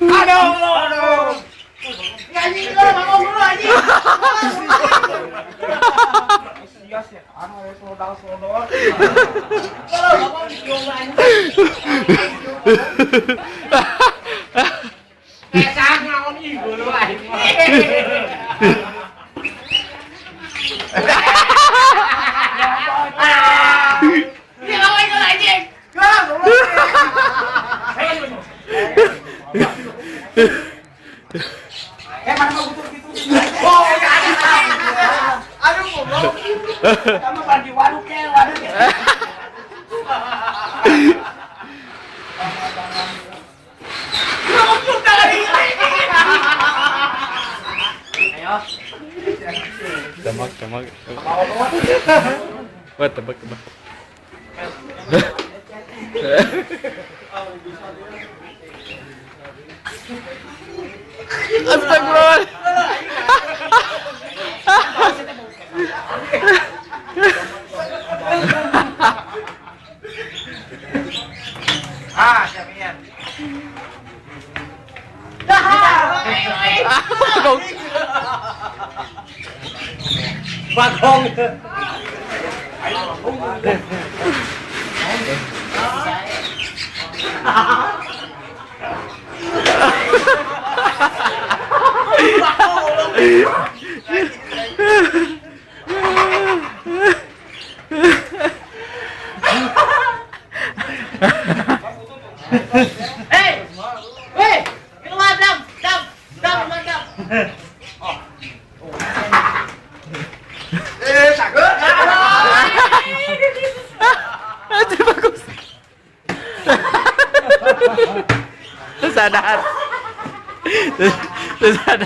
Aduh. Nyanyi lo, ngomong dulu anjing. Sias ya, anu sodal-sodal. Kalau ngomong diomong anjing. Kesang ngomong ibu lu anjing. Dia ngomong itu anjing. Mana mau butuh gitu? Oh, ya ada. Aduh, goblok. Kamu kan di waduk ya, waduk ya. Goblok kali ini. Ayo. Tebak. Buat tebak. Astagfirullah. Jamian. Bagong. Hei, keluar dam. Takut. Itu bagus. Sadar. Salam